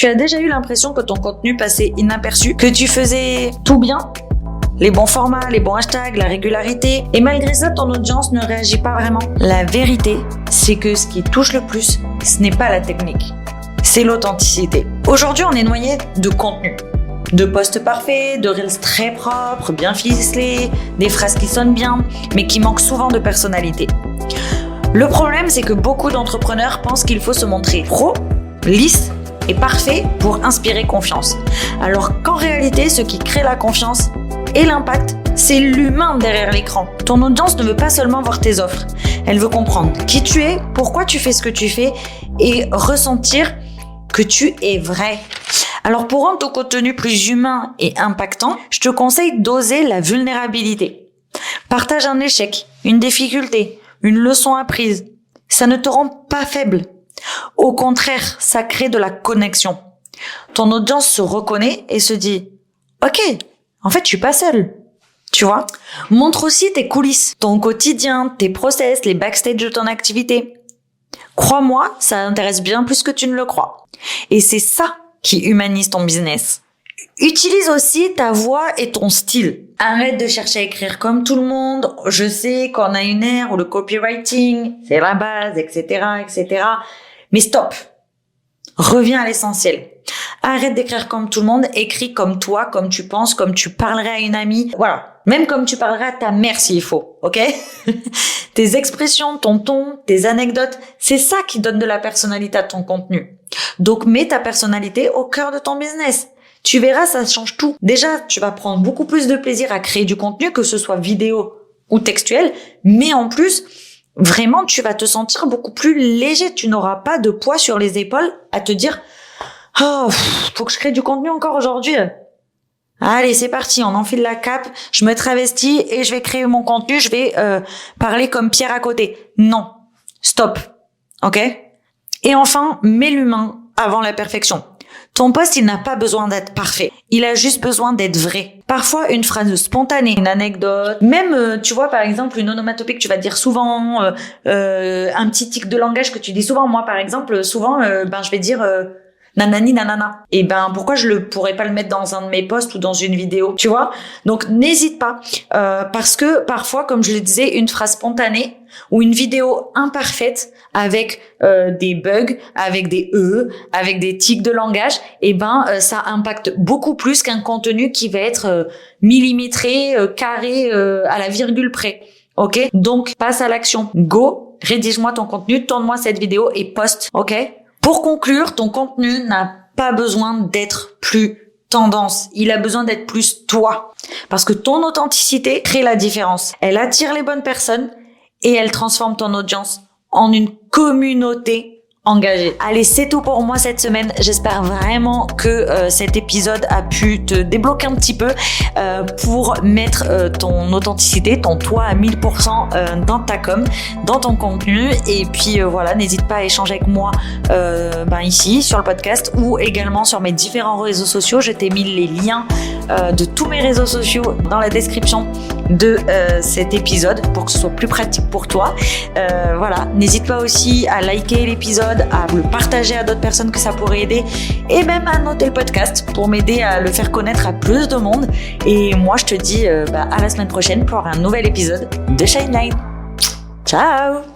Tu as déjà eu l'impression que ton contenu passait inaperçu, que tu faisais tout bien? Les bons formats, les bons hashtags, la régularité. Et malgré ça, ton audience ne réagit pas vraiment. La vérité, c'est que ce qui touche le plus, ce n'est pas la technique. C'est l'authenticité. Aujourd'hui, on est noyé de contenu. De posts parfaits, de reels très propres, bien ficelés, des phrases qui sonnent bien, mais qui manquent souvent de personnalité. Le problème, c'est que beaucoup d'entrepreneurs pensent qu'il faut se montrer pro, lisse et parfait pour inspirer confiance. Alors qu'en réalité, ce qui crée la confiance et l'impact, c'est l'humain derrière l'écran. Ton audience ne veut pas seulement voir tes offres. Elle veut comprendre qui tu es, pourquoi tu fais ce que tu fais et ressentir que tu es vrai. Alors pour rendre ton contenu plus humain et impactant, je te conseille d'oser la vulnérabilité. Partage un échec, une difficulté, une leçon apprise. Ça ne te rend pas faible. Au contraire, ça crée de la connexion. Ton audience se reconnaît et se dit « Ok, en fait, je suis pas seule. » Tu vois? Montre aussi tes coulisses, ton quotidien, tes process, les backstage de ton activité. Crois-moi, ça intéresse bien plus que tu ne le crois. Et c'est ça qui humanise ton business. Utilise aussi ta voix et ton style. Arrête de chercher à écrire comme tout le monde. Je sais qu'on a une ère où le copywriting, c'est la base, etc., etc. Mais stop. Reviens à l'essentiel. Arrête d'écrire comme tout le monde, écris comme toi, comme tu penses, comme tu parlerais à une amie. Voilà. Même comme tu parlerais à ta mère s'il faut, ok? Tes expressions, ton ton, tes anecdotes, c'est ça qui donne de la personnalité à ton contenu. Donc mets ta personnalité au cœur de ton business. Tu verras, ça change tout. Déjà, tu vas prendre beaucoup plus de plaisir à créer du contenu, que ce soit vidéo ou textuel, mais en plus, vraiment, tu vas te sentir beaucoup plus léger. Tu n'auras pas de poids sur les épaules à te dire « Oh, faut que je crée du contenu encore aujourd'hui. » Allez, c'est parti, on enfile la cape, je me travestis et je vais créer mon contenu, je vais parler comme Pierre à côté. Non, stop, ok? Et enfin, mets l'humain avant la perfection. Ton post, il n'a pas besoin d'être parfait. Il a juste besoin d'être vrai. Parfois, une phrase spontanée, une anecdote, même, tu vois, par exemple, une onomatopée que tu vas dire souvent, un petit tic de langage que tu dis souvent. Moi, par exemple, souvent, je vais dire nanani nanana. Et pourquoi je pourrais pas le mettre dans un de mes posts ou dans une vidéo, tu vois? Donc, n'hésite pas, parce que parfois, comme je le disais, une phrase spontanée ou une vidéo imparfaite avec des bugs, avec des avec des tics de langage, ça impacte beaucoup plus qu'un contenu qui va être millimétré, carré, à la virgule près. Ok? Donc, passe à l'action. Go, rédige-moi ton contenu, tourne-moi cette vidéo et poste. Ok? Pour conclure, ton contenu n'a pas besoin d'être plus tendance. Il a besoin d'être plus toi. Parce que ton authenticité crée la différence. Elle attire les bonnes personnes et elle transforme ton audience en une communauté engagée. Allez, c'est tout pour moi cette semaine. J'espère vraiment que cet épisode a pu te débloquer un petit peu pour mettre ton authenticité, ton toi à 1000% dans ta com, dans ton contenu. Et puis voilà, n'hésite pas à échanger avec moi ici sur le podcast ou également sur mes différents réseaux sociaux. Je t'ai mis les liens de tous mes réseaux sociaux dans la description de cet épisode pour que ce soit plus pratique pour toi. Voilà, n'hésite pas aussi à liker l'épisode, à le partager à d'autres personnes que ça pourrait aider et même à noter le podcast pour m'aider à le faire connaître à plus de monde. Et moi, je te dis à la semaine prochaine pour un nouvel épisode de Shine Line. Ciao!